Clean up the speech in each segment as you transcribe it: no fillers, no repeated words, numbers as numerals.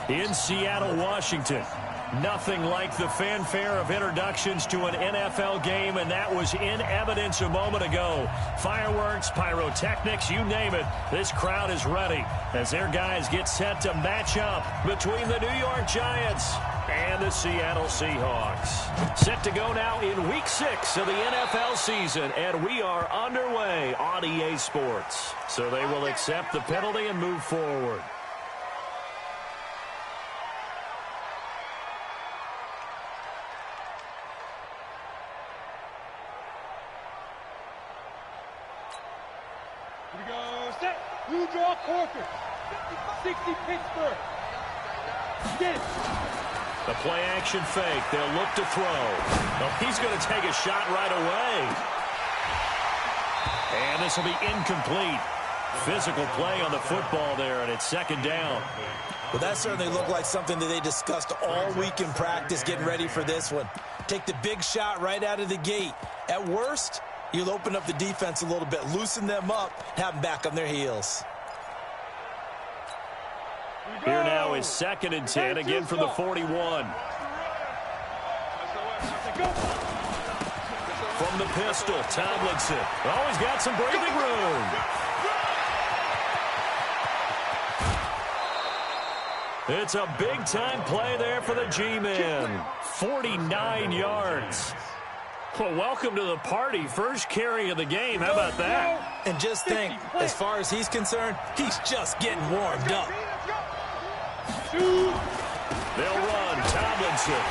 in Seattle, Washington. Nothing like the fanfare of introductions to an NFL game, and that was in evidence a moment ago. Fireworks, pyrotechnics, you name it. This crowd is ready as their guys get set to match up between the New York Giants and the Seattle Seahawks. Set to go now in Week 6 of the NFL season, and we are underway on EA Sports. So they will accept the penalty and move forward. Here we go, set. You draw quarter. 60 Pittsburgh. Get it. The play action fake. They'll look to throw. Well, he's going to take a shot right away. And this will be incomplete. Physical play on the football there, and it's second down. Well, that certainly looked like something that they discussed all week in practice, getting ready for this one. Take the big shot right out of the gate. At worst, you'll open up the defense a little bit, loosen them up, have them back on their heels. Here now is 2nd and 10, again from the 41. From the pistol, Tomlinson. Oh, he's got some breathing room. It's a big-time play there for the G-men. 49 yards. Well, welcome to the party. First carry of the game. How about that? And just think, as far as he's concerned, he's just getting warmed up. They'll run. Tomlinson.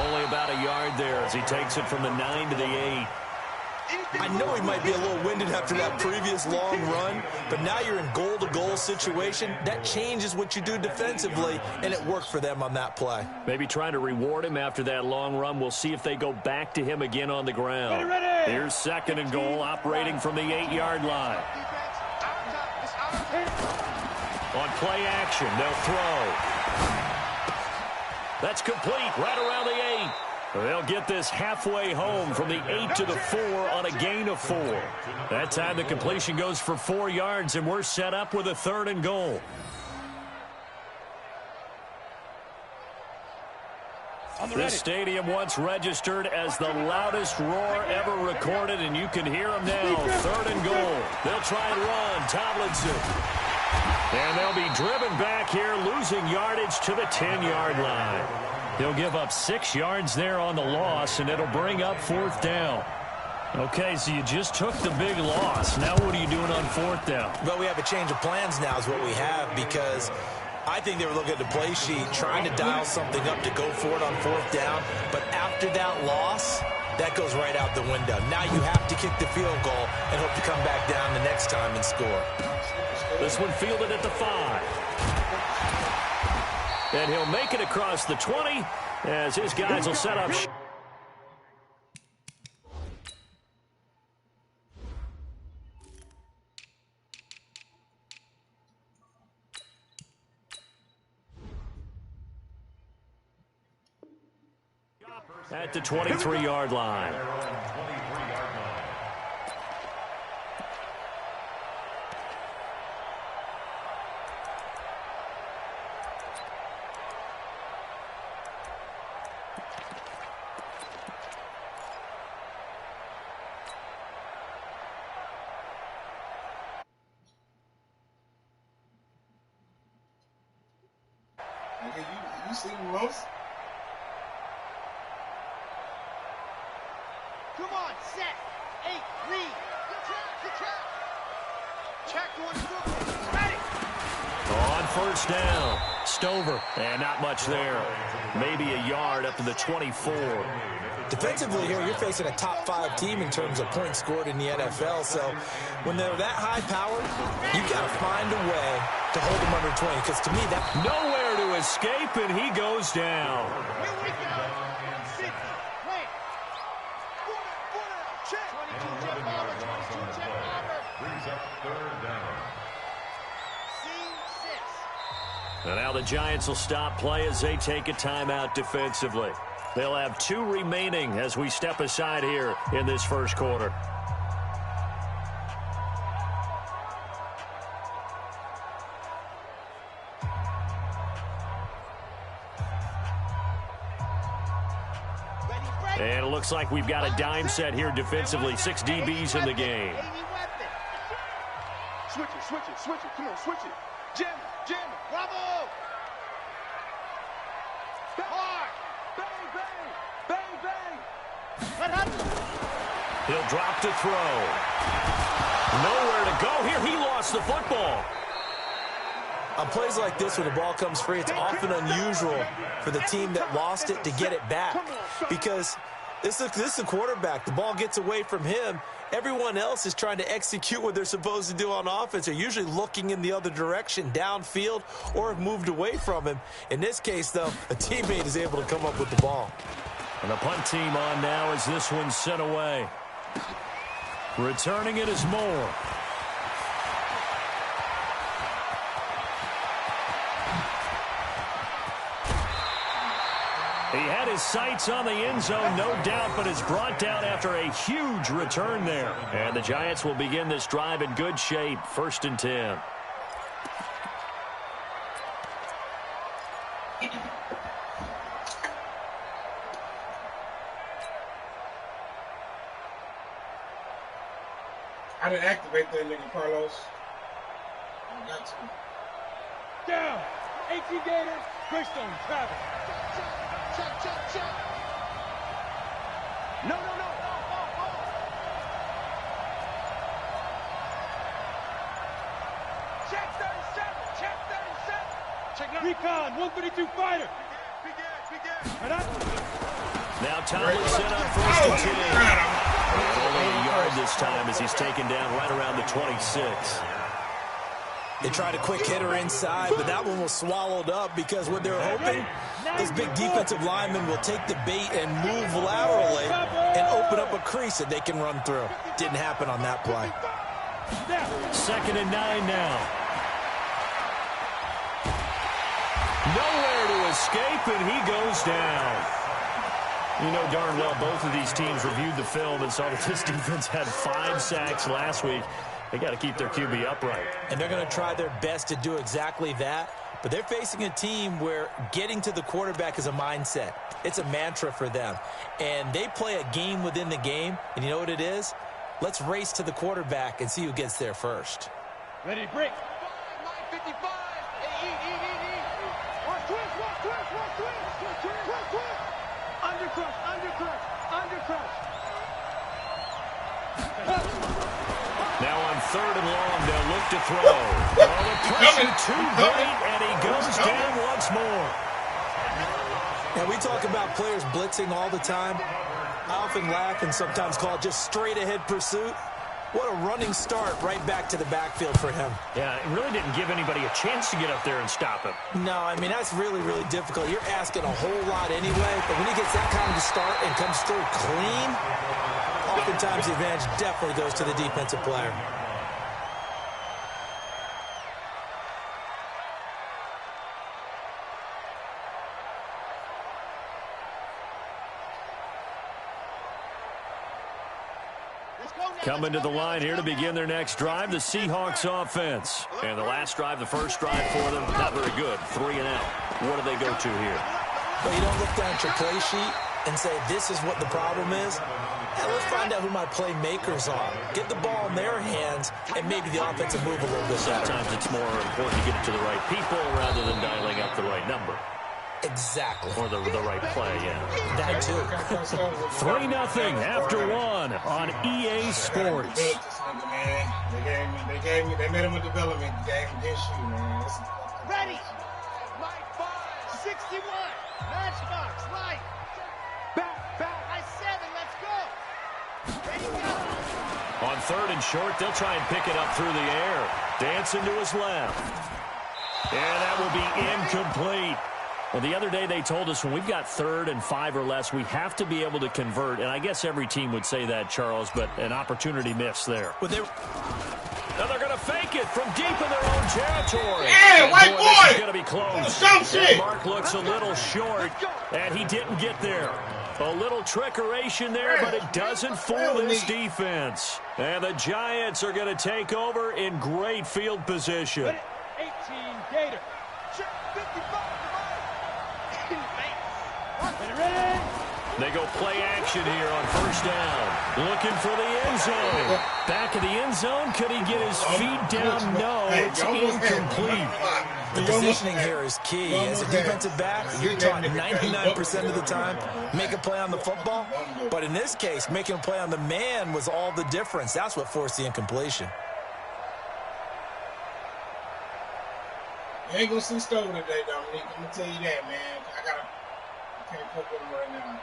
Only about a yard there as he takes it from the 9 to the 8. I know he might be a little winded after that previous long run, but now you're in goal-to-goal situation. That changes what you do defensively, and it worked for them on that play. Maybe trying to reward him after that long run. We'll see if they go back to him again on the ground. Here's 2nd and goal, operating from the 8-yard line. On play action, they'll throw. That's complete right around the 8. They'll get this halfway home from the 8 to the 4 on a gain of 4. That time the completion goes for 4 yards, and we're set up with a 3rd and goal. This stadium once registered as the loudest roar ever recorded, and you can hear them now. 3rd and goal. They'll try and run. Tomlinson. And they'll be driven back here, losing yardage to the 10-yard line. He'll give up 6 yards there on the loss, and it'll bring up 4th down. Okay, so you just took the big loss. Now what are you doing on 4th down? Well, we have a change of plans now is what we have, because I think they were looking at the play sheet, trying to dial something up to go for it on 4th down. But after that loss, that goes right out the window. Now you have to kick the field goal and hope to come back down the next time and score. This one fielded at the 5. And he'll make it across the 20 as his guys will set up. At the 23-yard line. You see Rose? Come on, set. 8, read. Good track. Check one, ready. On 1st down, Stover, and not much there. Maybe a yard up to the 24. Defensively here, you're facing a top 5 team in terms of points scored in the NFL. So when they're that high powered, you got to find a way to hold them under 20. Because to me, that nowhere to escape, and he goes down. Here we go. 60, wait. Check. 22 check bomber, 22 check bomber. Brings up 3rd down. C6. And now the Giants will stop play as they take a timeout defensively. They'll have 2 remaining as we step aside here in this first quarter. And it looks like we've got a dime set here defensively. 6 DBs in the game. Switch it, switch it, switch it. Come on, switch it. Jam it, jam it. Bravo! Hard! Bang, bang, bang, bang. Let happen. He'll drop to throw. Nowhere to go here. He lost the football. On plays like this, when the ball comes free, it's often unusual for the team that lost it to get it back, because this is the quarterback. The ball gets away from him. Everyone else is trying to execute what they're supposed to do on offense. They're usually looking in the other direction, downfield, or have moved away from him. In this case, though, a teammate is able to come up with the ball. And the punt team on now as this one's sent away. Returning it is Moore. He had his sights on the end zone, no doubt, but is brought down after a huge return there. And the Giants will begin this drive in good shape, 1st and 10. I didn't activate that nigga, Carlos. I got to. Down. 18 Gator. Greystone, Travis. Check. No, no, no. Check 37. Check 37. Check now. Recon, 132 fighter. Right up. Now Tomlinson on 1st and 10. Only a yard this time as he's taken down right around the 26. They tried a quick hitter inside, but that one was swallowed up because what they were hoping, this big defensive lineman will take the bait and move laterally and open up a crease that they can run through. Didn't happen on that play. 2nd and 9 now. Nowhere to escape, and he goes down. You know darn well both of these teams reviewed the film and saw that this defense had 5 sacks last week. They got to keep their QB upright. And they're going to try their best to do exactly that. But they're facing a team where getting to the quarterback is a mindset. It's a mantra for them. And they play a game within the game. And you know what it is? Let's race to the quarterback and see who gets there first. Ready to break. 55. Watch twist. Undercrush. Now on 3rd and long, they'll look to throw. Oh, the pressure too great, and he goes down once more. Now, we talk about players blitzing all the time. I often laugh and sometimes call it just straight-ahead pursuit. What a running start right back to the backfield for him. Yeah, it really didn't give anybody a chance to get up there and stop him. No, I mean, that's really, really difficult. You're asking a whole lot anyway, but when he gets that kind of start and comes through clean, oftentimes the advantage definitely goes to the defensive player. Coming to the line here to begin their next drive, the Seahawks offense. And the last drive, the first drive for them, not very good. 3 and out. What do they go to here? Well, you don't look down at your play sheet and say, this is what the problem is. Yeah, let's find out who my playmakers are. Get the ball in their hands, and maybe the offense will move a little bit better. Sometimes it's more important to get it to the right people rather than dialing up the right number. Exactly. Or the right play, yeah. That too. 3-0 after 1 on EA Sports. They made him a development game against you, man. Ready. Light 5, 61. Matchbox, light. Back. High 7, let's go. Ready, go. On 3rd and short, they'll try and pick it up through the air. Dancing to his left. And that will be incomplete. Well, the other day they told us when we've got 3rd and 5 or less, we have to be able to convert. And I guess every team would say that, Charles, but an opportunity missed there. Well, now they're going to fake it from deep in their own territory. Yeah, white boy! This is going to be close. And Mark looks a little short, and he didn't get there. A little trickeration there, but it doesn't fool this defense. And the Giants are going to take over in great field position. 18 Gator. Check 55. Ready. They go play action here on first down. Looking for the end zone. Back of the end zone. Could he get his feet down? No, it's incomplete. The positioning here is key. As a defensive back, you're taught 99% of the time, make a play on the football. But in this case, making a play on the man was all the difference. That's what forced the incompletion. You ain't gonna see Stover today, Dominique. I'm gonna tell you that, man. I can't cope with him right now.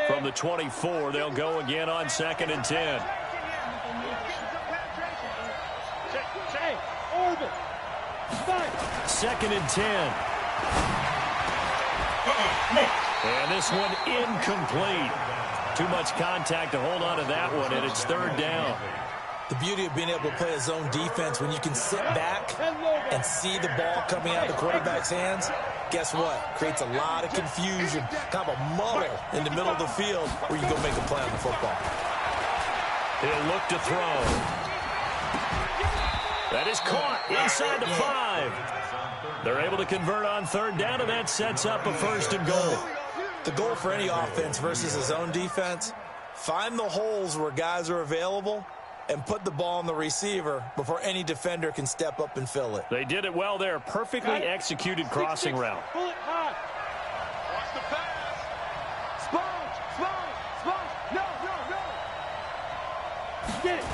From the 24, they'll go again on 2nd and 10. Orbit. 2nd and 10. And this one incomplete. Too much contact to hold on to that one, and it's 3rd down. The beauty of being able to play a zone defense when you can sit back and see the ball coming out of the quarterback's hands, guess what? Creates a lot of confusion, kind of a muddle in the middle of the field where you go make a play on the football. He'll look to throw. That is caught inside the 5. They're able to convert on 3rd down, and that sets up a 1st and goal. The goal for any offense versus a zone defense, find the holes where guys are available and put the ball on the receiver before any defender can step up and fill it. They did it well there. Perfectly executed crossing route. Pull it high. Watch the pass. Sponge. Get it.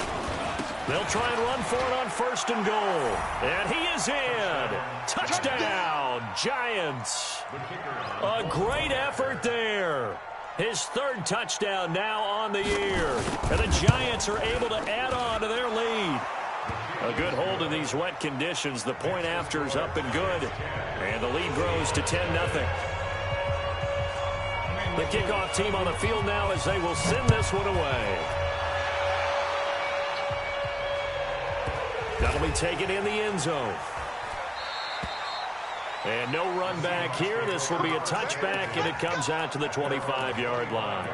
They'll try and run for it on 1st and goal. And he is in. Touchdown, Giants. A great effort there. His 3rd touchdown now on the year. And the Giants are able to add on to their lead. A good hold in these wet conditions. The point after is up and good. And the lead grows to 10-0. The kickoff team on the field now as they will send this one away. That'll be taken in the end zone. And no run back here. This will be a touchback, and it comes out to the 25-yard line.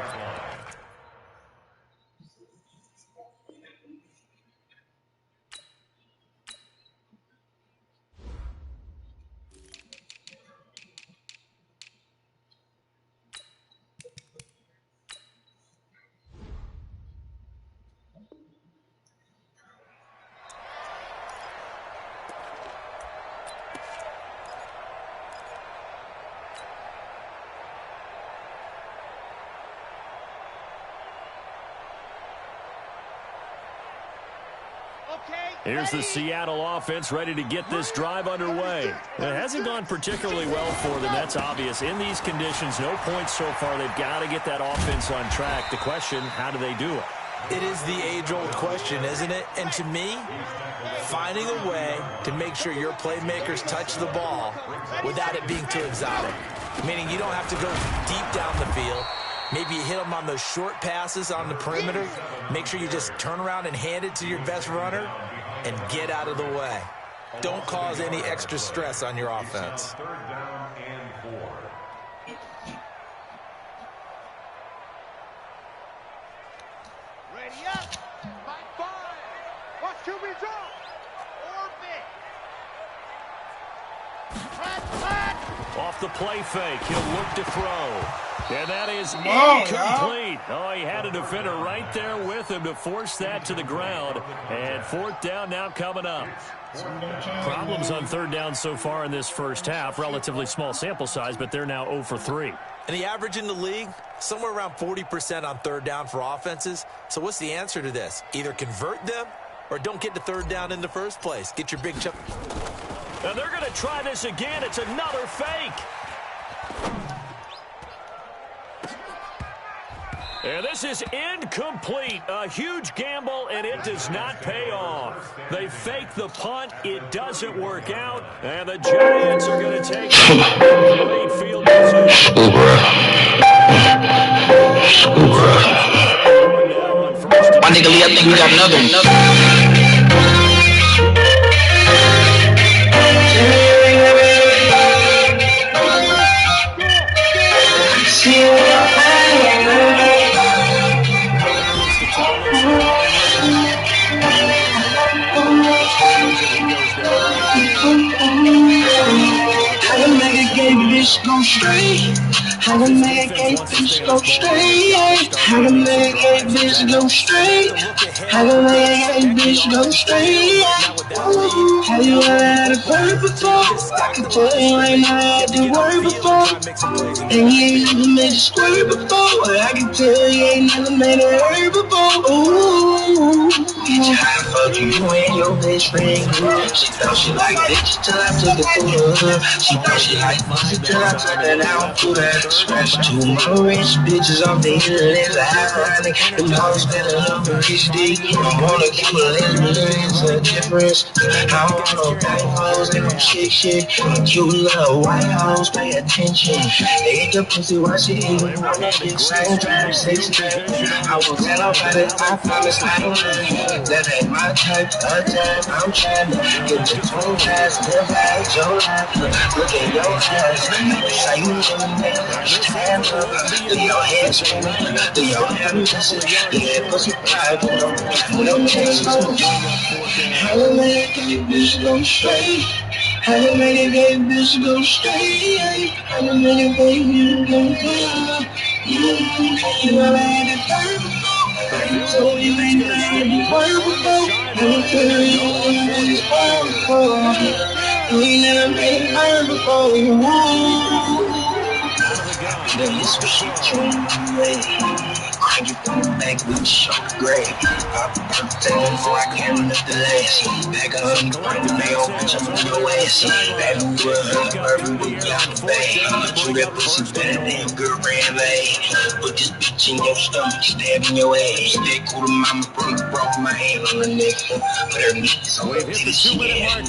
Here's the Seattle offense ready to get this drive underway. It hasn't gone particularly well for them. That's obvious. In these conditions, no points so far. They've got to get that offense on track. The question, how do they do it? It is the age-old question, isn't it? And to me, finding a way to make sure your playmakers touch the ball without it being too exotic. Meaning you don't have to go deep down the field. Maybe you hit them on those short passes on the perimeter. Make sure you just turn around and hand it to your best runner and get out of the way. Don't cause any extra stress on your offense. 3rd down and 4. Ready up. By 5. Watch QB drop. Orbit. Flat. Off the play fake, he'll look to throw. And that is incomplete. Oh, he had a defender right there with him to force that to the ground. And 4th down now coming up. Problems on 3rd down so far in this first half. Relatively small sample size, but they're now 0 for 3. And the average in the league, somewhere around 40% on 3rd down for offenses. So what's the answer to this? Either convert them or don't get to 3rd down in the first place. Get your big chunk. And they're going to try this again. It's another fake. And this is incomplete. A huge gamble, and it does not pay off. They fake the punt. It doesn't work out. And the Giants are going to take a complete field position. My nigga Lee, I think we got another one. bitch go straight. How to make a bitch go straight. How to make a bitch go straight. How to make a bitch go straight. Have you ever had a bird before? I can tell you ain't never had to work before. And you ain't never made a squirt before. I can tell you ain't never made a hurt before. Ooh, bitch, how the fuck you and your best friend? She thought she liked bitches till I took it through the hood. She thought she liked pussy till I took it out and put her to scratch. Two more rich bitches off the internet. Ironic, them hoes better love a rich dick. I wanna keep a lesbian, it's a difference. I don't want no black hoes, they don't shit. Cute little white hoes, pay attention. They eat the pussy while she eating on that dick. Same drive, 6 times. I won't tell nobody, I promise I ain't lying. That ain't my type of time. I'm trying to get the 20 guys, live like your life. Look at your eyes. Maybe say you never made it. Stand up. Do your head spinning. Do your hair messing. Do that pussy pride. No change. How to make a bitch go straight. How to make a gay bitch go straight. How to make a gay bitch go straight. You ever had a bird before? I told you ain't never had a bird before. I tell you ain't never had a bird before. You ain't never made a bird before. Then this was shit dream away. Crank it from the back with the sharp gray. Pop the birthday before I can't lift the lash. Back up and crank the mail, bitch, I'm on your ass. Baby, we're a we got the bag. Chew that pussy better than good ran leg. Put this bitch in your stomach, stab in your ass. That cool to mama broke my hand on the neck. Put her knees on the titty, she had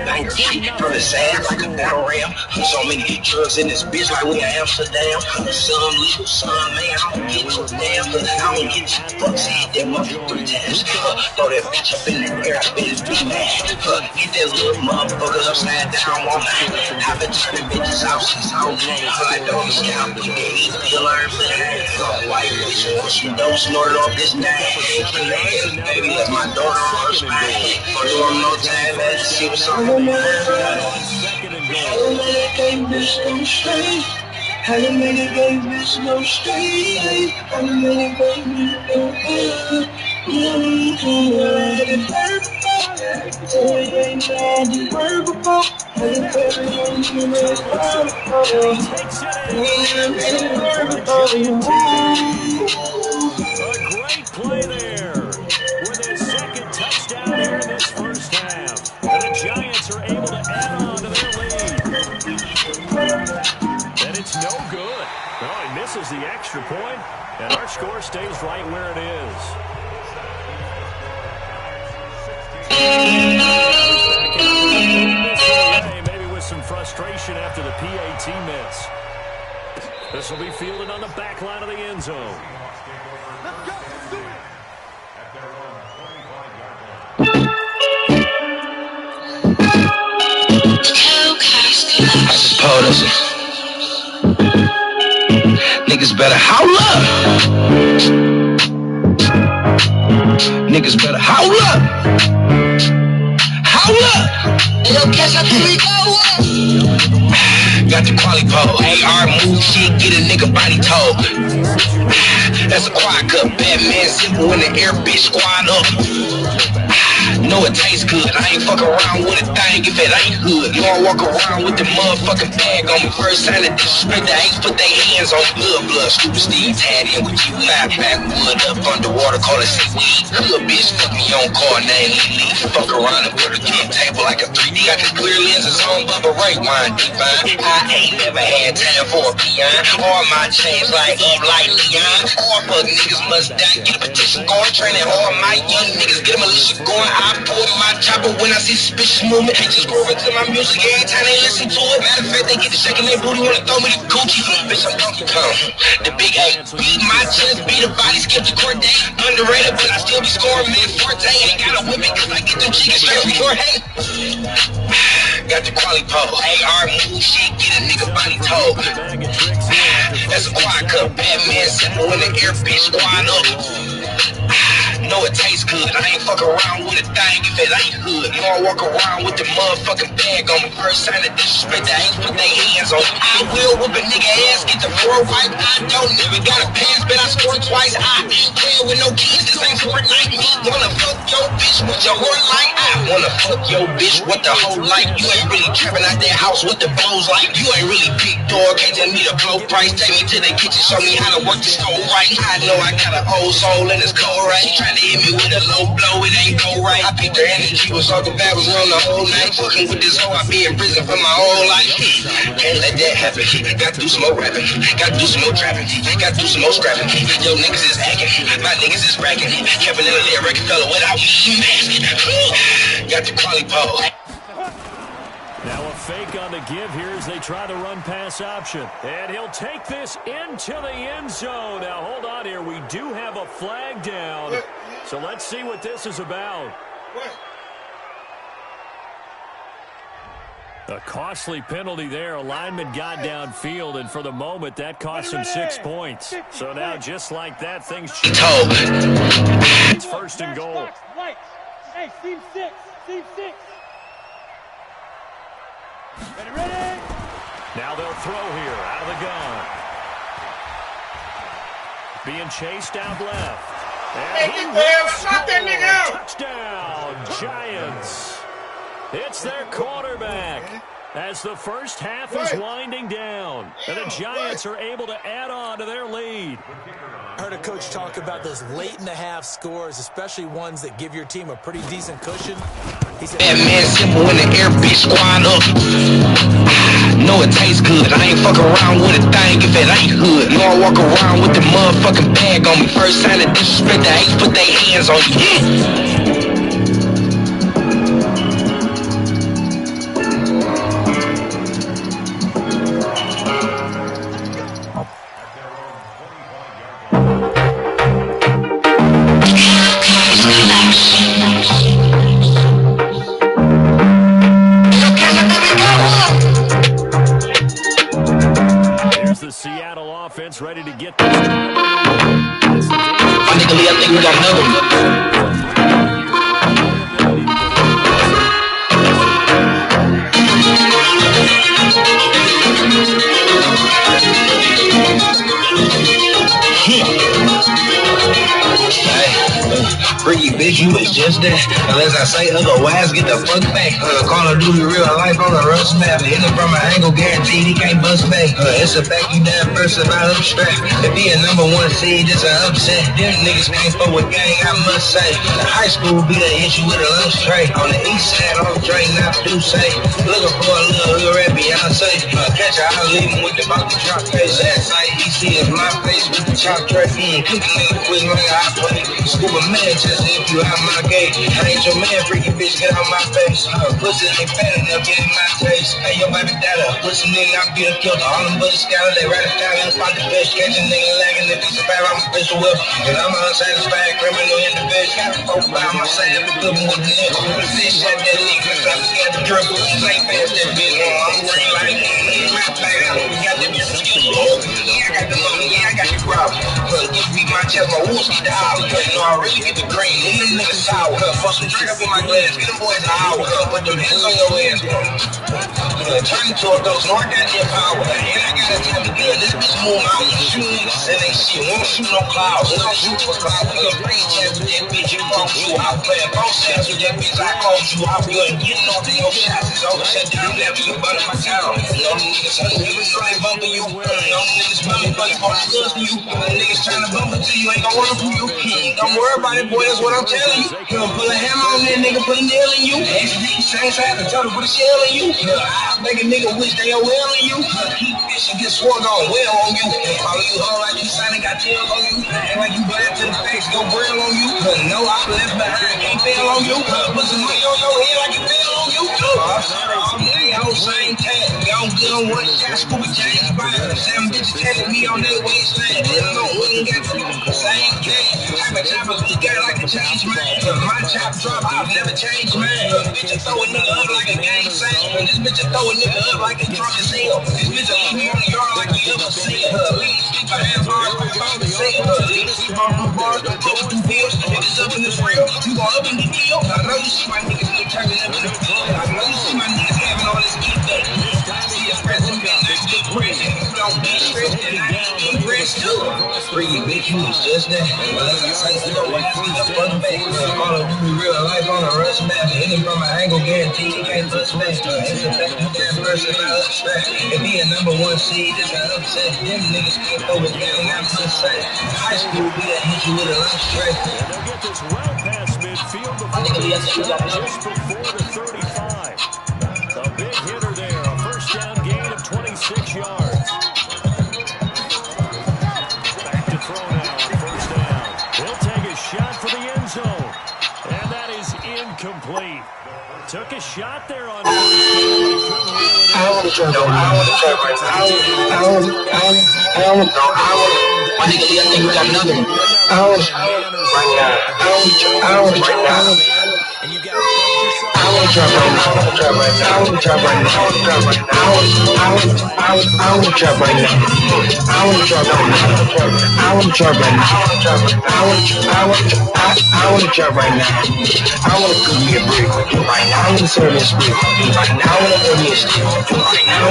banger shit from the side like a battle ram. So many drugs in this bitch like we in Amsterdam. Some little son, man, I don't get no damn. I don't get you fucks, hit that motherfucker 3 times. Throw that bitch up in the air, I bet it's big mad. Get that little motherfucker upside down on her. I've been turning bitches out, she's out. Like dog scout, put that heat, feel her in white bitch, she don't snort off this thing. Baby, that's my daughter on her spine. For doing no time, man, see what's on her mind. How to make a gay bitch go straight. How to make a gay bitch go straight. How to make a gay bitch go straight. I had a bird before. Tell you ain't had the bird before. I tell you ain't had the bird before. You ain't had the bird before. A great play there with his second touchdown here in this first half. And the Giants are able to add on to their lead. And it's no good. No, he misses the extra point, and our score stays right where it is. Maybe with some frustration after the PAT miss. This will be fielded on the back line of the end zone. I just pulled us. Niggas better howl up. Niggas better howl up. Howl up. Yo, catch up, here we go. Got the quality pole. AR move shit, get a nigga body told. That's a quad cup. Batman simple in the air, bitch squad up. Know it tastes good. I ain't fuck around with a thing if it ain't good. You don't walk around with the motherfucking bag on me. First time that disrespect, the ain't put their hands on blood. Stupid Steve tied in with you. Fly backwood up underwater, call it seaweed. Good bitch, fuck me on car name Lee. Fuck around and put a kid table like a 3D. Got the clear lenses on, Bubba right wine divine. I ain't never had time for a peon. All my chains like up like Leon. All fuck niggas must die. Get a petition going, training all my young niggas. Get a militia going. I pull my chopper when I see suspicious movement. Bitches grooving to my music every time they listen to it. Matter of fact, they get to shaking their booty, wanna throw me the Gucci. Bitch, I'm Donkey Kong. The big A. Beat my chest, beat a body, skip the court day. Underrated, but I still be scoring mid forte. Ain't gotta whip it, cause I get them chickens straight from your hey. Got the quality pole. AR move shit, get a nigga body told. That's a quad cup. Batman simple in the air, bitch squad up. know it tastes good. I ain't fuck around with a thing if it ain't hood. You don't walk around with the motherfucking bag on me. First sign of disrespect, I ain't put their hands on me. I will whoop a nigga ass, get the floor right. I don't never got a pass, but I scored twice. I ain't playing with no kids, this ain't sport like me. Wanna fuck your bitch with your whore like I wanna fuck your bitch with the whole like. You ain't really trapping out that house with the blows like. You ain't really big dog, can't tell me the blow price. Take me to the kitchen, show me how to work the stove right. I know I got an old soul and it's cold right. She trying to hit me with a low blow, it ain't go right. I picked her energy, was talking bad, was on the whole night. Fucking with this hoe, I be in prison for my whole life. Can't let that happen. Got to do some more rapping, got to do some more trapping, got to do some more scrapping. Yo niggas is hacking, my niggas is racking. Kevin in a little record fella without me masking. Got the quality pole. Now a fake on the give here as they try the run pass option. And he'll take this into the end zone. Now hold on here. We do have a flag down. So let's see what this is about. A costly penalty there. A lineman got downfield, and for the moment, that cost him 6 points. So now, just like that, things change. It's first and goal. Hey, team 6. Team 6. Ready. Now they'll throw here out of the gun. Being chased out left. And he will score. Touchdown, Giants. It's their quarterback as the first half is winding down. And the Giants are able to add on to their lead. I heard a coach talk about those late-in-the-half scores, especially ones that give your team a pretty decent cushion. He said, that man simple in the air, bitch, squad up. Know it tastes good. I ain't fuck around with a thing if it ain't hood. You don't walk around with the motherfucking bag on me. First sign of disrespect, I ain't put their hands on you. Seattle offense ready to get this. My nigga Lee, I think we got another one. Freaky bitch, you was just that. Unless I say otherwise, get the fuck back. Call of Duty real life on the rough map. Hit him from an angle, guaranteed he can't bust back. It's a fact you down first about up strap. To be a number one seed, it's an upset. Them niggas can't fuck with gang, I must say. The high school be the issue with a lunch tray. On the east side, on the train, not do say. Looking for a little hood rap, Beyonce. Catch her, I'll leave him with the box drop face. That side, EC is my face with the chop tray. Cooking nigga quick like I play. Scuba man, if you out my gate, I ain't your man, freaky bitch, get out my face. Pussy ain't fat enough, get in my face. Hey, your baby daddy, pussy nigga, I be a killer. All them buddies scattered, they ride it down and spot the bitch. Catch a nigga lagging, if he's a bad, I'm a special whip. And I'm an unsatisfied criminal in the bitch. Got a folk by my side, good with the nigga. The fish at that nigga, I'm scared to dribble. Ain't fast that bitch, I'm green like rap like that. We got the different skills. Yeah, I got the money, yeah, I got the problem. Give me my chest, my wolves get the house. You know, I really get the green. Them niggas sour. Bust some drink up in my glass. Get them boys an hour. Put them hands on your ass. Turn into a ghost. No, I got that power. And I got that type of good. This bitch move out. Shoot niggas. That ain't shit. Won't shoot no clouds. We don't shoot for clouds. We gon' bring chance with that bitch. You won't shoot. I'll play a both shots with that bitch. I called you. I'll be good. Getting on to your shots. It's over. Shut down. That we can butter my town. Them niggas trying to bump you. Them niggas bumping for you. Them niggas trying to bump into you. Ain't gon' run for you. Don't worry about it, boy. That's what I'm telling you. Put a hammer on that nigga, put a nail in you. Same side to tell him, put a shell in you. I make a nigga wish they are well in you. Keep fishing, get swung on, well on you. Follow you home like you signing, got tails on you. Act like you glad to the face, go braille on you. No, I'm left behind, can't fail on you. Put some money on your head like you fail on you. I'm same tag, I'm good on one shot, Scooby James fire. 7 bitches telling me on their waistline. They don't know what ain't got the same game. I'm a chopper, you got like a change man. My chop drop, I'll never change man. Bitch, throw a nigga up like a gang sign. This bitch throw a nigga up like a drunk as hell. This bitch leave me on the yard like you ever see her. Sleep my hands hard, I'm about to say her. Sleep on the bars, don't go through bills. Niggas up in the freaky bitch, you was just that. Fuck back, Call of Duty real life on a rush map. Hit him from an angle, guaranteed he can't touch back. It's a fact, you can't burst it out of strap. If he a number one seed, it's an upset. Them niggas can't throw it down, I'm upset. High school, we done hit you with a lunch tray. They'll get this well past midfield just before the 35. The big hitter there, a first down gain of 26 yards. Back to throw now on first down. He'll take a shot for the end zone. And that is incomplete. Took a shot there on first down, but he couldn't reel it in. I want to try right now. My nigga, I think we got another one. I want to try right now. I want to try right now. I want to try right now. I want to try right now. I want to try right now. I want to try right now. I want to try right now. I want to try right now. I want to try right now. I want to cook me a brick right now. I want to serve me a split right now. I want to cook me a stick right now. I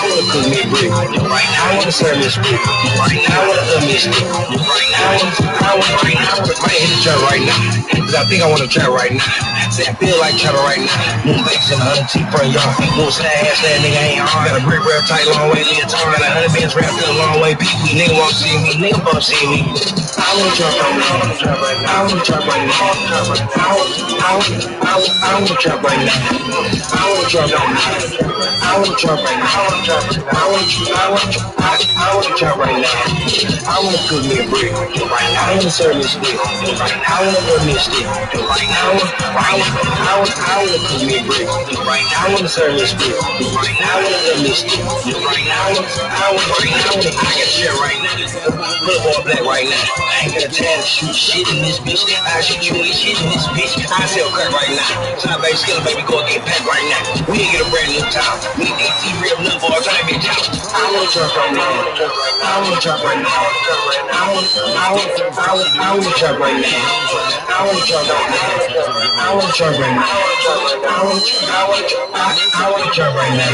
want to cook me a brick right now. I want to serve me a split right now. I want to cook me a stick right now. I might hit the trap right now because I think I want to trap right now. Say I feel like trapping right now. Move backs in the 100T front yard. Move stash, that nigga ain't hard. Got a brick real tight, long way, lead a tar. Got 100 bands wrapped in a long way. Beat me, nigga won't see me, nigga won't see me. I wanna trap right now. I wanna trap right now. I wanna trap right now. I wanna trap right now. I wanna trap right now. I wanna trap right now. I wanna trap right now. I wanna trap right now. I wanna cook me a brick right now. I wanna serve me a stick right now. I wanna cook me a stick right now. I wanna cook me a brick right now. I wanna serve me a stick right now. I wanna cook me a stick right now. I got shit right now. Put all black right now. I ain't gonna try to shoot shit in this bitch. I shoot you with shit in this bitch. I sell crack right now. Side baby, skillin' baby, go get packed right now. We ain't get a brand new town. We DT real little boy, try to be town. I wanna trap right now. I wanna trap right now. I wanna trap right now. I wanna trap right now. I wanna trap right now. I wanna trap right now.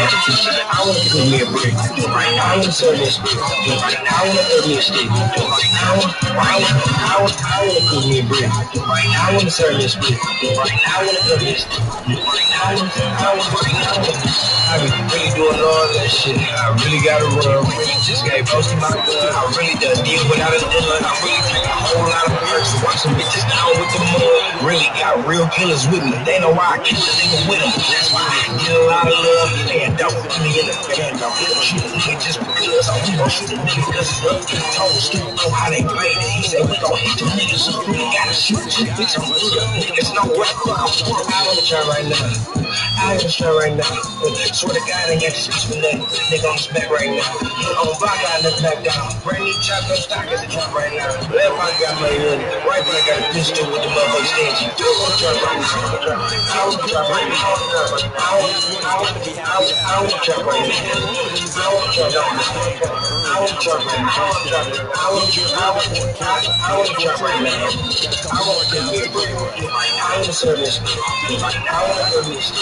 I wanna cook me a brick right now. I wanna serve me a stick right now. I wanna cook me a stick right now. I wanna cook me a brick right now. I wanna serve me a stick right now. I wanna cook me a stick right now. I be really doing all that shit. I really gotta run. Just got posted my gun. I really done deal without a gun. I really take a whole lot of perks to watch some bitches down with the mud. Really got real killers with me. They know why I keep the nigga with them. That's why I get a lot of love. And don't put me in the fan. Don't shoot a nigga just because I'm gonna shoot a nigga because it's up to the toes. Don't know how they played it. He said we gon' hit the niggas up. We gotta shoot you, bitch. I'm good. Niggas know what the fuck I'm for. I wanna try right now. I wanna try right now. Swear to God, I ain't got to speak for nothing. Nigga on his back right now. On block, I look back down. Brand new chop, no stock as a drop right now. Left pocket got my hood. Right pocket got a pistol with the motherfucking stingy. I wanna try right now. I wanna try right now. I wanna try right now. I wanna try right now. I wanna try right now. I wanna try right now. I wanna get me a break. I wanna serve this. I wanna serve this.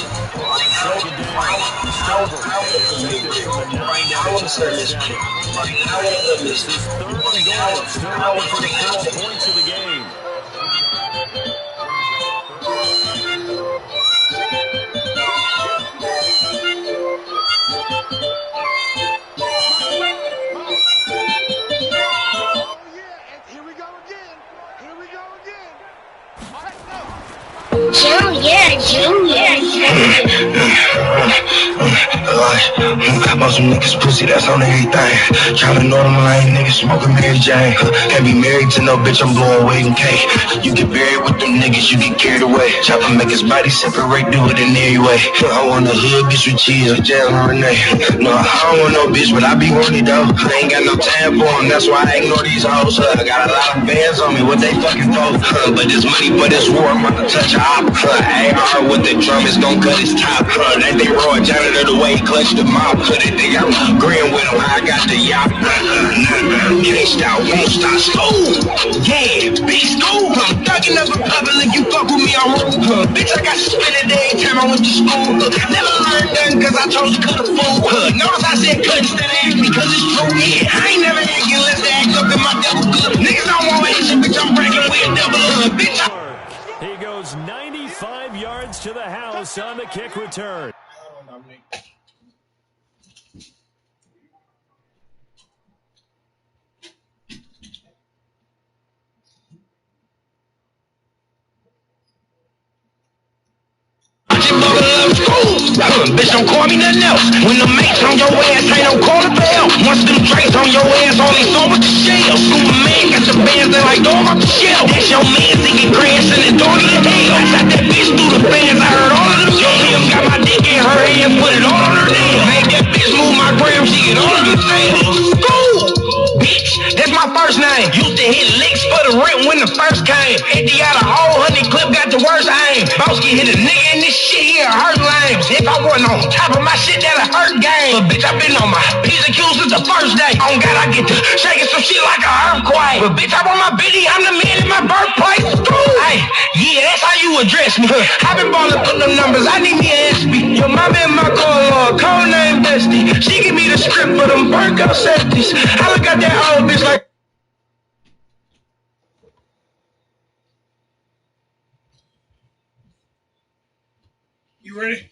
I wanna serve this. I wanna serve this. Points of the game. Most of them niggas pussy, that's on everything. Tryna know them lame niggas smoking Mary Jane. Can't be married to no bitch, I'm blowing weight and cake. You get buried with them niggas, you get carried away. Chopper make his body separate, do it in every way. I want a hood bitch with cheese or jam or Renee. No, I don't want no bitch, but I be horny though. I ain't got no time for them, that's why I ignore these hoes. I got a lot of bands on me, what they fucking for? But this money, but this war, I'm about to touch a op. AR with the drum, it's gon' cut his top. That they raw janitor the way he clutched the mouth. Put it They think I'm agreeing with them. I got the yop. Can't stop, won't stop. School. Yeah, big school. I'm thugging up in public. You fuck with me, I'm wrong. Bitch, I got suspended every time I went to school. Never learned nothing cause I chose to cut a fool. Notice I said cut instead of ask me cause it's true. Yeah, I ain't never acting less to act up in my double good. Niggas don't want action, bitch, I'm breaking with a double hood. Bitch, he goes 95 yards to the house on the kick return. Bitch, don't call me nothing else. When the mates on your ass, ain't no call the bell. Once them drinks on your ass, only saw with the shell. Superman got the bands that like dog off the shell. That's your man thinking grass and the dog in the hell. I shot that bitch through the fans, I heard all of them yells. Got my dick in her hand, put it all on her nails. Make that bitch move my gram, she get all of them sales. School, bitch, that's my first name. Used to hit licks for the rent when the first came. Empty out a whole 100 clip, got the worst aim. Bowski hit a nigga in this shit here, hurt lames. If I wasn't on top of my shit, that'll hurt game. But bitch, I been on my P's and Q's since the first day. On God, I get to shaking some shit like an earthquake. But bitch, I want my biddy, I'm the man in my birthplace. Hey, yeah, that's how you address me. I been ballin' up them numbers, I need me an SB. Your mama in my car, code name Bestie. She give me the script for them burnt out septies. I look at that old bitch like. You ready?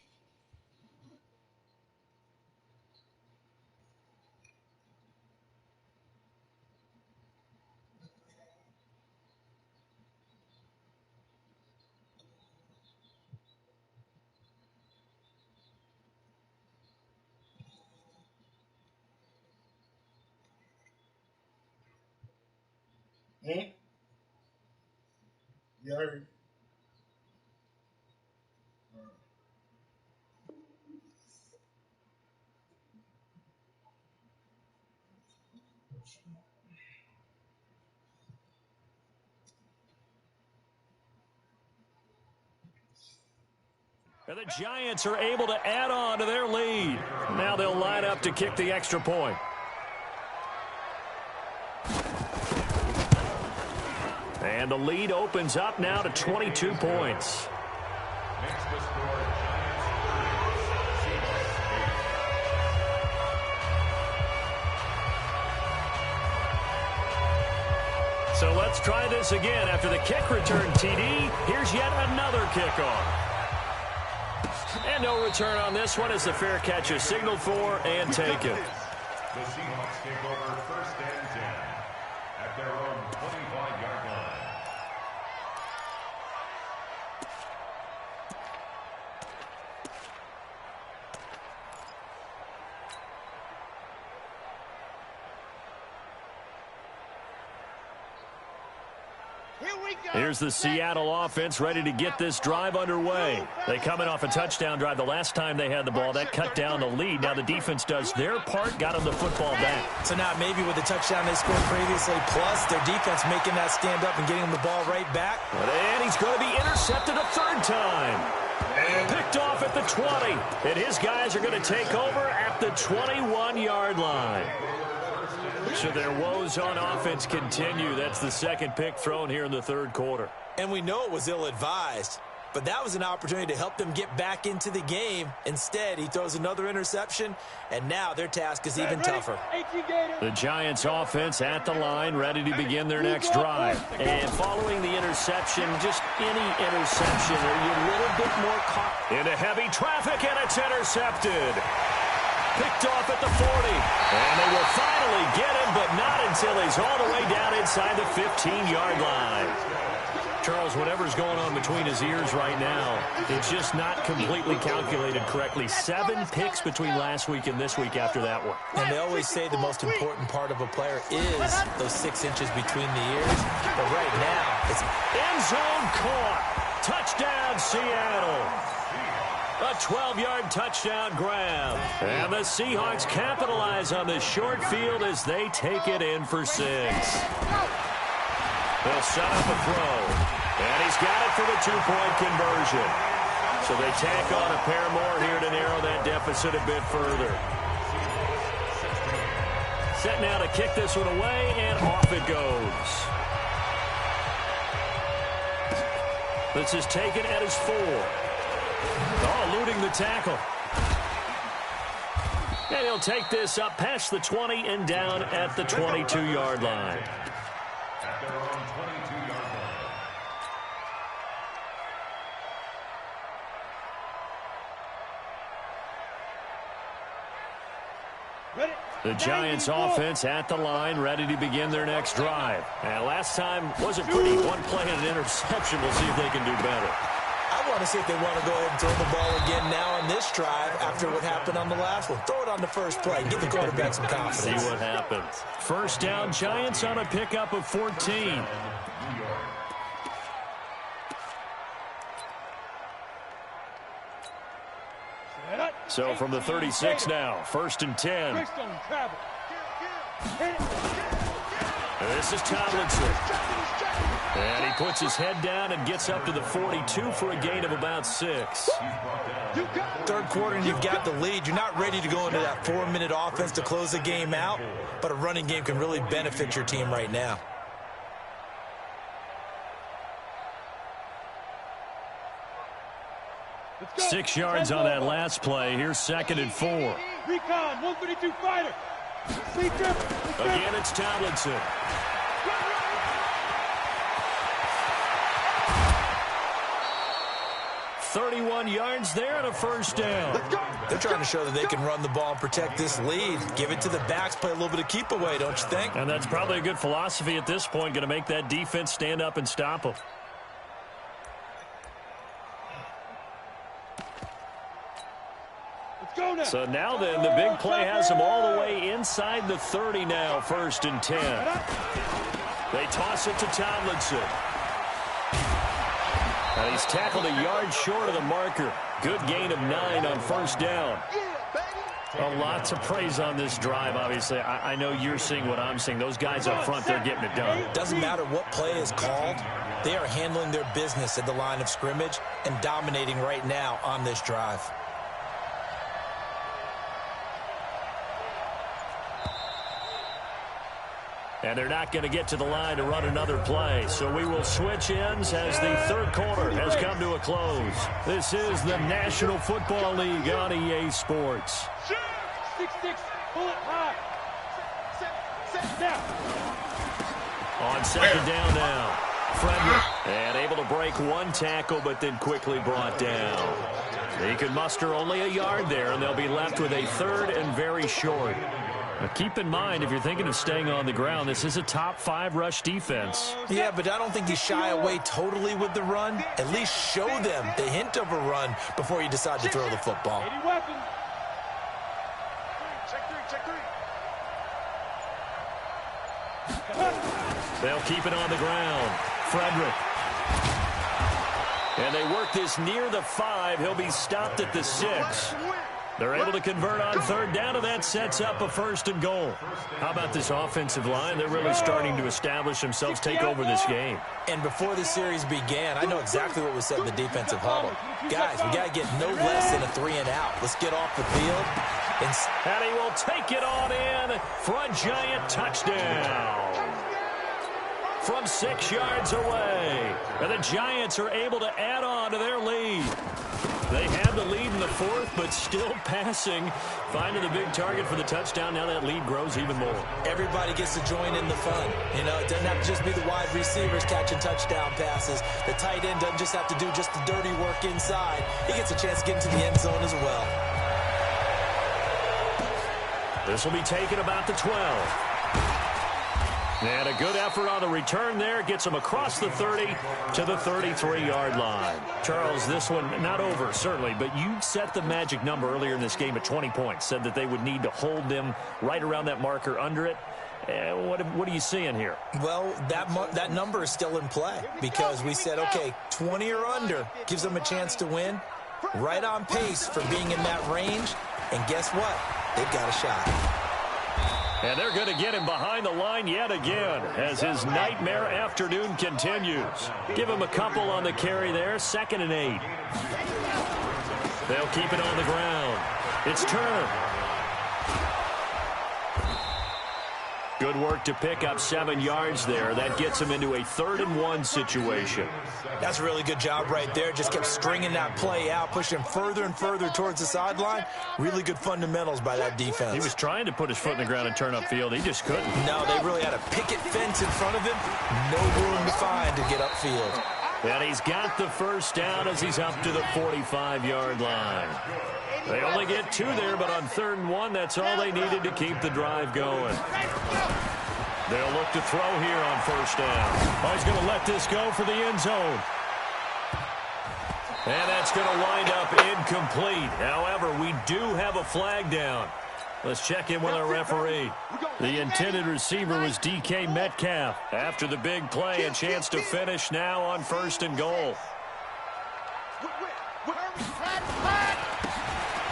You heard. And the Giants are able to add on to their lead. Now they'll line up to kick the extra point. And the lead opens up now to 22 points. So let's try this again. After the kick return, TD, here's yet another kickoff. And no return on this one as the fair catch is signaled for and taken. The Seahawks take over 1st and 10 at their own 25-yard line. Here's the Seattle offense ready to get this drive underway. They coming off a touchdown drive the last time they had the ball. That cut down the lead. Now the defense does their part, got them the football back. So now maybe with the touchdown they scored previously, plus their defense making that stand up and getting them the ball right back. And he's going to be intercepted a third time. Picked off at the 20. And his guys are going to take over at the 21-yard line. So their woes on offense continue. That's the second pick thrown here in the third quarter. And we know it was ill-advised, but that was an opportunity to help them get back into the game. Instead, he throws another interception, and now their task is even tougher. The Giants offense at the line, ready to begin their next drive. And following the interception, just any interception, are you a little bit more caught into heavy traffic, and it's intercepted. Picked off at the 40. And they will finally get him, but not until he's all the way down inside the 15-yard line. Charles, whatever's going on between his ears right now, it's just not completely calculated correctly. 7 picks between last week and this week after that one. And they always say the most important part of a player is those 6 inches between the ears. But right now, it's end zone caught. Touchdown, Seattle. A 12-yard touchdown grab. And the Seahawks capitalize on this short field as they take it in for 6. They'll set up a throw. And he's got it for the 2-point conversion. So they tack on a pair more here to narrow that deficit a bit further. Set now to kick this one away, and off it goes. This is taken at his 4. Oh, eluding the tackle. And he'll take this up past the 20 and down at the 22-yard line. At their own 22-yard line. The Giants offense at the line, ready to begin their next drive. And last time wasn't pretty. One play and an interception. We'll see if they can do better. I want to see if they want to go ahead and throw the ball again now on this drive after what happened on the last one. Throw it on the first play. Give the quarterback some confidence. See what happens. First down, Giants on a pickup of 14. So from the 36 now, 1st and 10. This is Tomlinson. And he puts his head down and gets up to the 42 for a gain of about 6. Third quarter and you've got the lead. You're not ready to go into that 4-minute offense to close the game out, but a running game can really benefit your team right now. Six yards on that last play. Here's 2nd and 4. Recon, 132 fighter. Again, it's Tomlinson. $31 yards there and a first down. They're trying to show that they can run the ball and protect this lead. Give it to the backs, play a little bit of keep away, don't you think? And that's probably a good philosophy at this point, going to make that defense stand up and stop them. So now then, the big play has them all the way inside the 30 now, 1st and 10. They toss it to Tomlinson. And he's tackled a yard short of the marker. Good gain of 9 on 1st down. A lot to praise on this drive, obviously. I know you're seeing what I'm seeing. Those guys up front, they're getting it done. Doesn't matter what play is called. They are handling their business at the line of scrimmage and dominating right now on this drive. And they're not going to get to the line to run another play. So we will switch ends as the third quarter has come to a close. This is the National Football League on EA Sports. 6-6, pull it high. On 2nd down now, Frederick. And able to break one tackle, but then quickly brought down. He can muster only a yard there, and they'll be left with a 3rd and very short. Now keep in mind, if you're thinking of staying on the ground, this is a top 5 rush defense. Yeah, but I don't think you shy away totally with the run. At least show them the hint of a run before you decide to throw the football. Check three. They'll keep it on the ground. Frederick. And they work this near the 5. He'll be stopped at the 6. They're able to convert on 3rd down, and that sets up a 1st and goal. How about this offensive line? They're really starting to establish themselves, take over this game. And before the series began, I know exactly what was said in the defensive huddle. Guys, we got to get no less than a 3 and out. Let's get off the field. And he will take it on in for a Giant touchdown. From 6 yards away. And the Giants are able to add on to their lead. They have the lead in the 4th, but still passing. Finding the big target for the touchdown. Now that lead grows even more. Everybody gets to join in the fun. You know, it doesn't have to just be the wide receivers catching touchdown passes. The tight end doesn't just have to do just the dirty work inside. He gets a chance to get into the end zone as well. This will be taken about the 12. And a good effort on the return there. Gets them across the 30 to the 33-yard line. Charles, this one not over, certainly, but you set the magic number earlier in this game at 20 points. Said that they would need to hold them right around that marker under it. What are you seeing here? Well, that number is still in play because we said, okay, 20 or under gives them a chance to win. Right on pace for being in that range. And guess what? They've got a shot. And they're going to get him behind the line yet again as his nightmare afternoon continues. Give him a couple on the carry there, 2nd and 8. They'll keep it on the ground. It's Turner. Good work to pick up 7 yards there. That gets him into a 3rd-and-1 situation. That's a really good job right there. Just kept stringing that play out, pushing him further and further towards the sideline. Really good fundamentals by that defense. He was trying to put his foot in the ground and turn upfield. He just couldn't. No, they really had a picket fence in front of him. No room to find to get upfield. And he's got the first down as he's up to the 45-yard line. They only get 2 there, but on 3rd and 1, that's all they needed to keep the drive going. They'll look to throw here on 1st down. Oh, he's going to let this go for the end zone. And that's going to wind up incomplete. However, we do have a flag down. Let's check in with our referee. The intended receiver was DK Metcalf. After the big play, a chance to finish now on 1st and goal.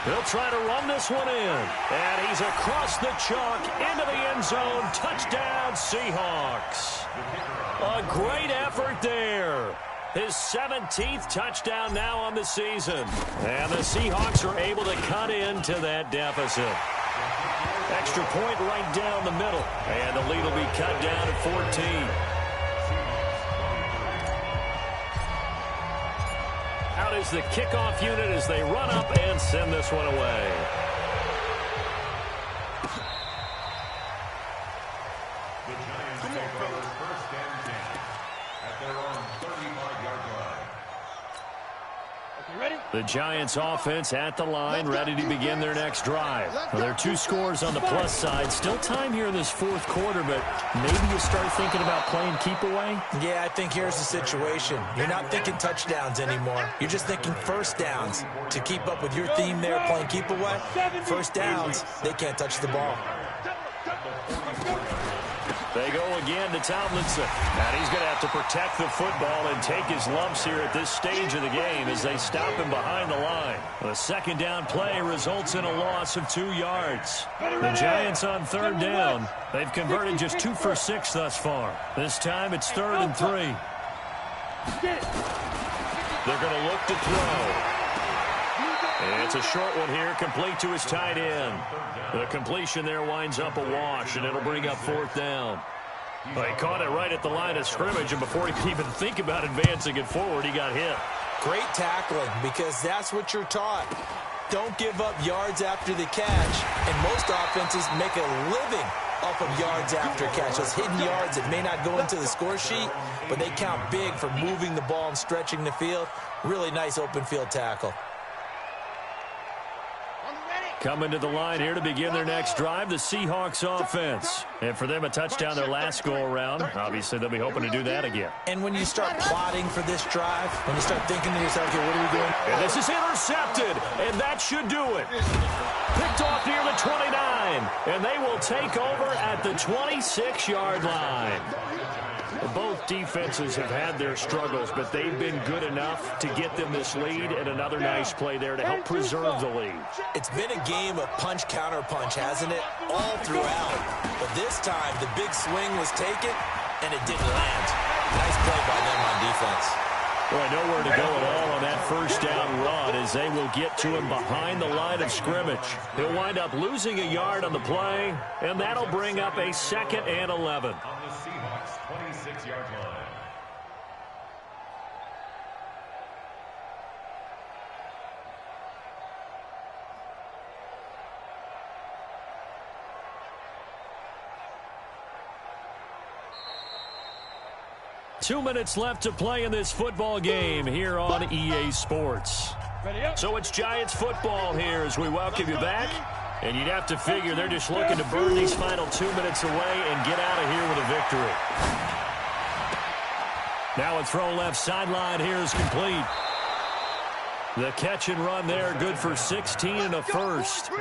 He'll try to run this one in. And he's across the chalk into the end zone. Touchdown, Seahawks. A great effort there. His 17th touchdown now on the season. And the Seahawks are able to cut into that deficit. Extra point right down the middle. And the lead will be cut down to 14. Out is the kickoff unit as they run up and send this one away. The Giants take over 1st and 10 at their own 35-yard line. Ready? The Giants offense at the line, ready to begin their next drive. Well, there are 2 scores on the plus side. Still time here in this 4th quarter, but maybe you start thinking about playing keep away? Yeah, I think here's the situation. You're not thinking touchdowns anymore. You're just thinking 1st downs. To keep up with your theme there, playing keep away, 1st downs, they can't touch the ball. They go again to Tomlinson. And he's going to have to protect the football and take his lumps here at this stage of the game as they stop him behind the line. The 2nd down play results in a loss of 2 yards. The Giants on 3rd down. They've converted just 2 for 6 thus far. This time it's 3rd and 3. They're going to look to throw. And it's a short one here, complete to his tight end. The completion there winds up a wash, and it'll bring up 4th down. Well, he caught it right at the line of scrimmage, and before he could even think about advancing it forward, he got hit. Great tackling, because that's what you're taught. Don't give up yards after the catch, and most offenses make a living off of yards after catch. Those hidden yards that may not go into the score sheet, but they count big for moving the ball and stretching the field. Really nice open field tackle. Coming to the line here to begin their next drive, the Seahawks offense. And for them, a touchdown their last go-around. Obviously, they'll be hoping to do that again. And when you start plotting for this drive, when you start thinking to yourself, okay, what are we doing? And this is intercepted, and that should do it. Picked off near the 29, and they will take over at the 26-yard line. Both defenses have had their struggles, but they've been good enough to get them this lead, and another nice play there to help preserve the lead. It's been a game of punch-counter-punch, hasn't it? All throughout. But this time, the big swing was taken, and it didn't land. Nice play by them on defense. Boy, nowhere to go at all on that 1st down run as they will get to him behind the line of scrimmage. He'll wind up losing a yard on the play, and that'll bring up a 2nd and 11. 26-yard line. Two minutes left to play in this football game here on EA Sports. So it's Giants football here as we welcome you back. And you'd have to figure they're just looking to burn these final 2 minutes away and get out of here with a victory. Now a throw left sideline here is complete. The catch and run there, good for 16 and a first.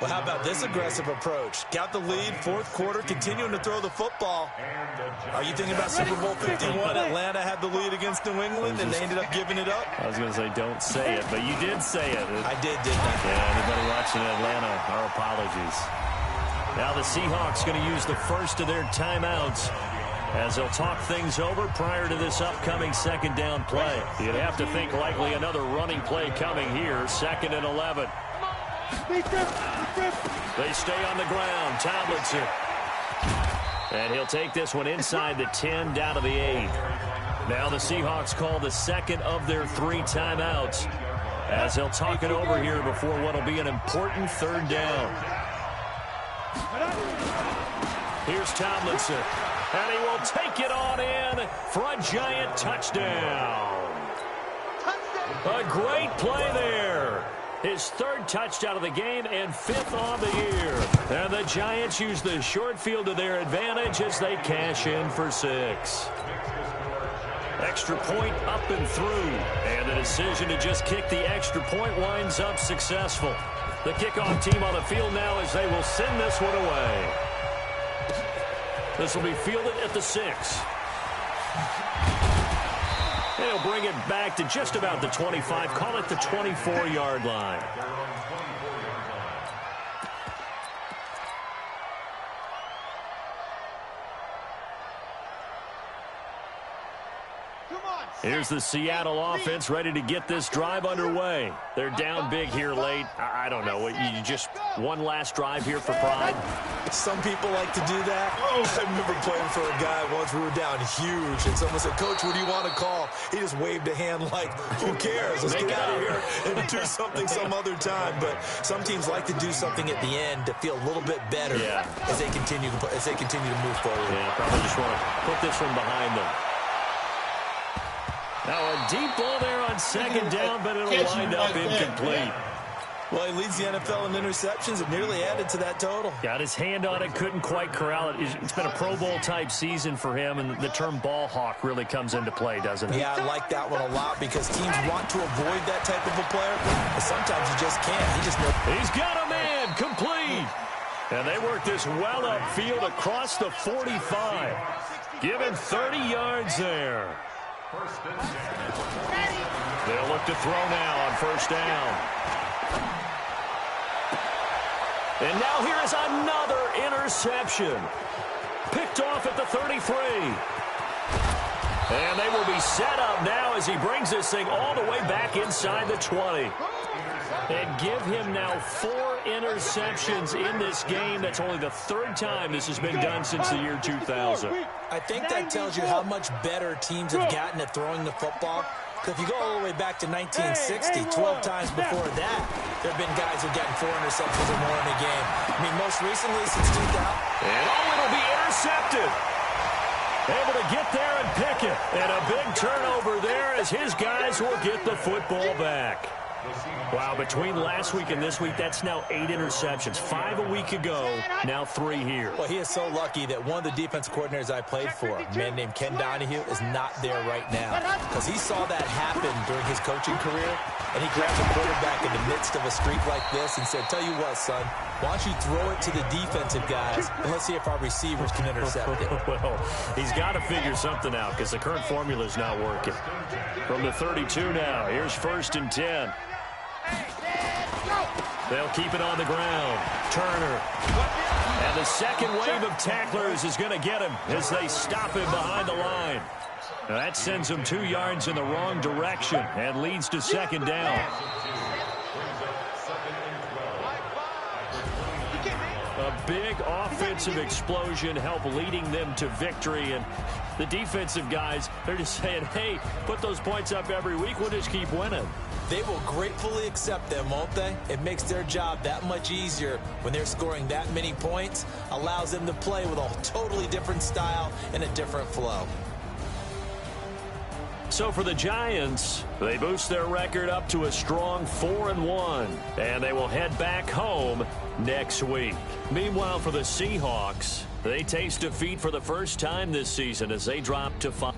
Well, how about this aggressive approach? Got the lead, 4th quarter, continuing to throw the football. Are you thinking about Super Bowl 51? Atlanta had the lead against New England, and they ended up giving it up? I was going to say, don't say it, but you did say it. I did, didn't I? Yeah, anybody watching Atlanta, our apologies. Now the Seahawks going to use the first of their timeouts as they'll talk things over prior to this upcoming 2nd down play. You'd have to think likely another running play coming here, 2nd and 11. They stay on the ground. Tomlinson And he'll take this one inside the 10 down to the 8. Now the Seahawks call the second of their 3 timeouts as they'll talk it over here before what will be an important 3rd down. Here's Tomlinson, and he will take it on in for a giant touchdown. A great play there. His 3rd touchdown of the game and 5th on the year. And the Giants use the short field to their advantage as they cash in for 6. Extra point up and through. And the decision to just kick the extra point winds up successful. The kickoff team on the field now as they will send this one away. This will be fielded at the 6. They'll bring it back to just about the 25. Call it the 24-yard line. Here's the Seattle offense ready to get this drive underway. They're down big here late. I don't know. You just one last drive here for pride? Some people like to do that. I remember playing for a guy once. We were down huge, and someone said, "Coach, what do you want to call?" He just waved a hand like, "Who cares? Let's get out of here and do something some other time." But some teams like to do something at the end to feel a little bit better as they continue to move forward. Yeah, probably just want to put this one behind them. Now a deep ball there on 2nd down, but it'll wind up incomplete. Well, he leads the NFL in interceptions and nearly added to that total. Got his hand on it, couldn't quite corral it. It's been a Pro Bowl-type season for him, and the term ball hawk really comes into play, doesn't it? Yeah, I like that one a lot because teams want to avoid that type of a player, but sometimes you just can't. He's got a man, complete. And they work this well upfield across the 45. Give him 30 yards there. They'll look to throw now on 1st down. And now here is another interception. Picked off at the 33. And they will be set up now as he brings this thing all the way back inside the 20. And give him now 4 interceptions in this game. That's only the 3rd time this has been done since the year 2000. I think that tells you how much better teams have gotten at throwing the football. Because if you go all the way back to 1960, 12 times before that, there have been guys who've gotten 4 interceptions or more in a game. I mean, most recently since 2000. And it'll be intercepted. Able to get there and pick it. And a big turnover there as his guys will get the football back. Wow, between last week and this week, that's now 8 interceptions. 5 a week ago, now 3 here. Well, he is so lucky that one of the defense coordinators I played for, a man named Ken Donahue, is not there right now. Because he saw that happen during his coaching career, and he grabbed the quarterback in the midst of a streak like this and said, "Tell you what, son, why don't you throw it to the defensive guys, and let's see if our receivers can intercept it." Well, he's got to figure something out because the current formula is not working. From the 32 now, here's 1st and 10. They'll keep it on the ground. Turner. And the second wave of tacklers is going to get him as they stop him behind the line. Now that sends him 2 yards in the wrong direction and leads to 2nd down. A big offensive explosion helped leading them to victory. And the defensive guys, they're just saying, hey, put those points up every week. We'll just keep winning. They will gratefully accept them, won't they? It makes their job that much easier when they're scoring that many points. Allows them to play with a totally different style and a different flow. So for the Giants, they boost their record up to a strong 4-1, and they will head back home next week. Meanwhile, for the Seahawks, they taste defeat for the first time this season as they drop to 5.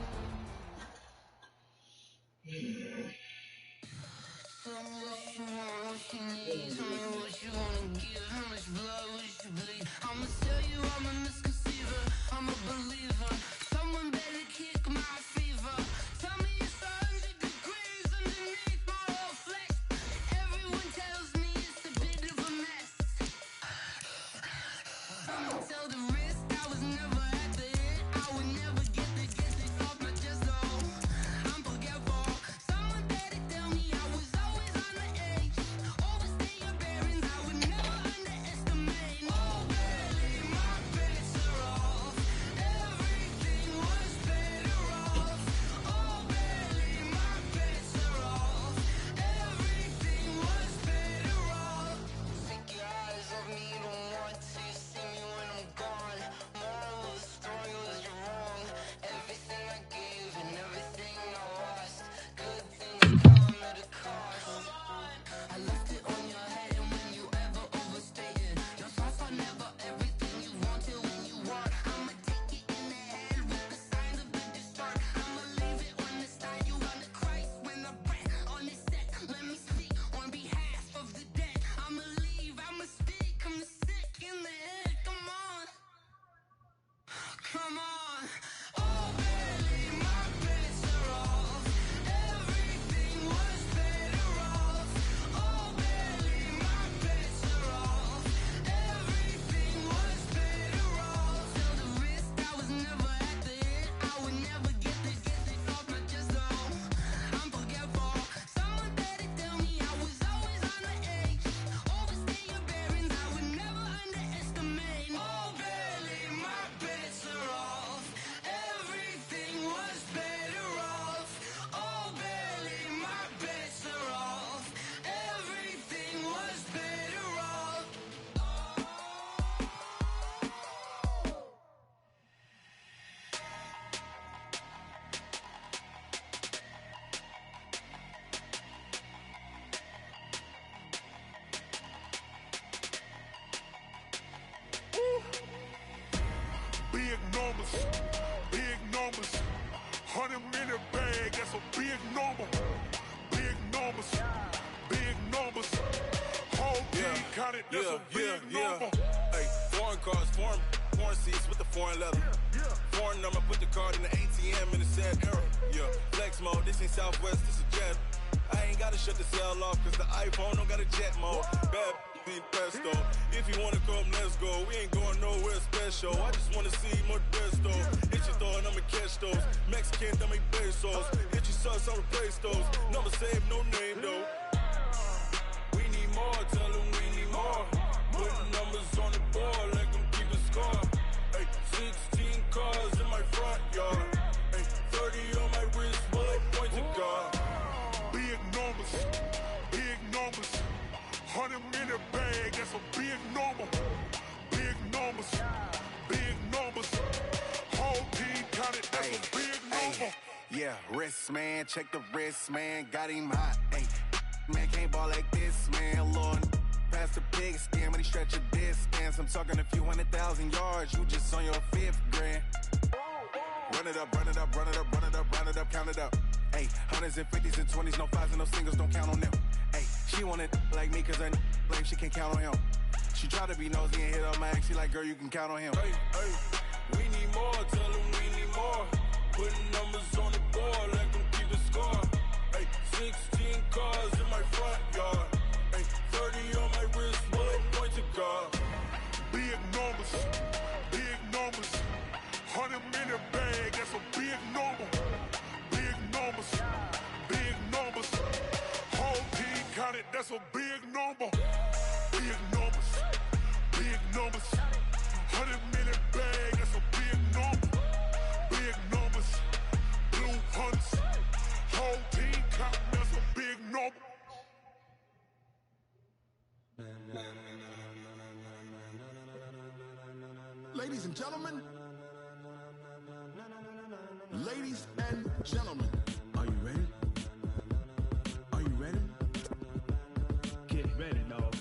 counted, that's a big number. Hey, foreign cars, foreign seats with the foreign leather. Foreign number, put the card in the ATM in the sad era. Yeah, flex mode, this ain't Southwest, this is jet. I ain't gotta shut the cell off, cause the iPhone don't got a jet mode. Bad need pesto. If you wanna come, let's go. We ain't going nowhere special. I just wanna see more desto. Hit your throw and I'ma catch those. Mexican, I make pesos. Hit your sauce, I'll replace those. Number save, no name though. We need more, tell them we need more. Putting numbers on the board, let them keep a score. Hey, 16 cars in my front yard. Hey, 30 on my wrist, bullet point to God. Big numbers, big numbers. 100 in a bag, that's a big number. Big numbers, big numbers. Whole team counted, that's a big number. Yeah, wrist man, check the wrist man, got him hot. Ay, man can't ball like this, man. Lord, past the pig skin, when he stretch a distance. I'm talking a few 100,000 yards, you just on your 5th grand. Run it up, run it up, run it up, run it up, run it up, count it up. Ay, 100s and 50s and 20s, no 5s and no singles, don't count on them. Ay, she want it like me, cause her blame, she can't count on him. She try to be nosy and hit up my ex, she like, girl, you can count on him. Hey, hey, we need more, tell them we need more. Putting numbers on the board, let them keep a score. Hey, 16 cars in my front yard. Hey, 30 on my wrist, bullet point to God. Big numbers, big numbers. 100 in a bag, that's a big number. Big numbers, big numbers. Whole team counted, that's a big number. Big numbers, big numbers. 100 in a bag, that's a big number. Big numbers, blue hunts. Whole team counting, that's a big number. Ladies and gentlemen, ladies and gentlemen, are you ready? Are you ready? Get ready, dog.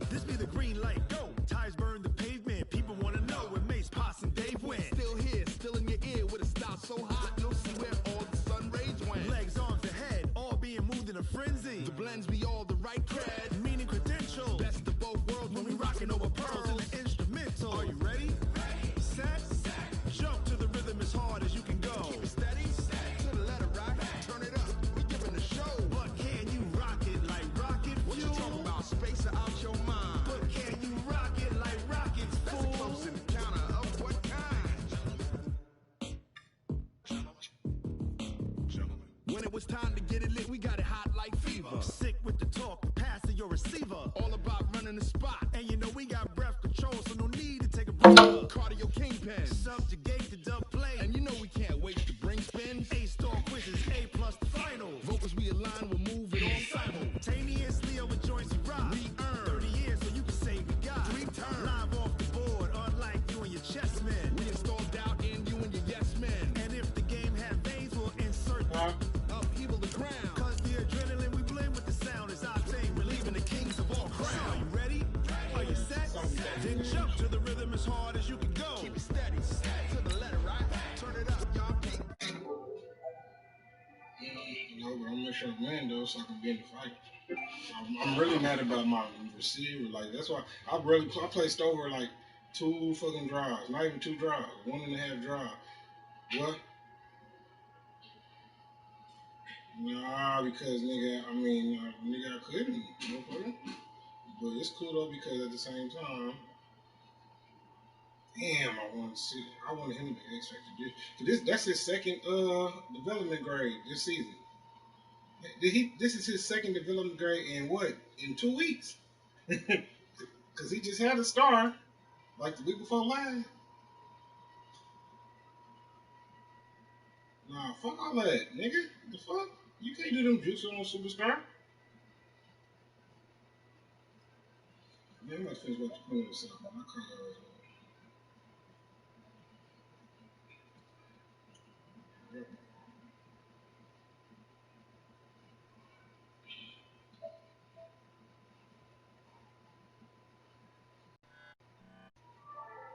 This be the green light, go. Tires burn the pavement. People wanna know where Mace, Poss, and Dave went. Still here, still in your ear with a style so hot, you'll see where all the sun rays went. Legs, arms, and head, all being moved in a frenzy. The blends be all the right cred, meaning credentials. Best of both worlds when we rockin' over pearls in the instrumental. Are you ready? Set, jump to the rhythm as hard as you can go. Keep it steady, to the letter right, turn it up, we giving the show. But can you rock it like rocket fuel? What you talking about, space or out your mind? But can you rock it like rockets, fool? That's a close encounter of what kind? Gentlemen. When it was time to get it lit, we got it hot like fever. Sick with the talk, pass to your receiver. All about running the spot. And you know we got breath control, so no need to take a breather. Cardio kingpin, subjugate the dub play. And you know we can't wait to bring spin. A-star quizzes, A+ the final. Vocals we align, we'll move it all simultaneously over joints we rock. We earn 30 years, so you can say we got 3 turns. Live off the board, unlike you and your chess men. We install doubt in you and your yes men. And if the game had veins, we'll insert upheaval the ground. Cause the adrenaline we blend with the sound is our thing. Relieving the kings of all crowns. Are you ready? Are you set? Then jump to the rhythm as hard as you can go. Keep it steady, to the letter right. Turn it up, y'all. You know, but I'm gonna make sure I win though, so I can be in the fight. I'm really mad about my receiver. Like that's why I placed over like 2 fucking drives, not even 2 drives, 1.5 drive. What? Nah, because nigga, I couldn't, no problem. But it's cool though because at the same time, damn, I wanted him to be X Factor. That's his second development grade this season. This is his second development grade in what? In 2 weeks. Because he just had a star like the week before last. Nah, fuck all that, nigga. The fuck? You can't do them juice on Superstar. Man, I'm about to finish what you're doing yourself. My car.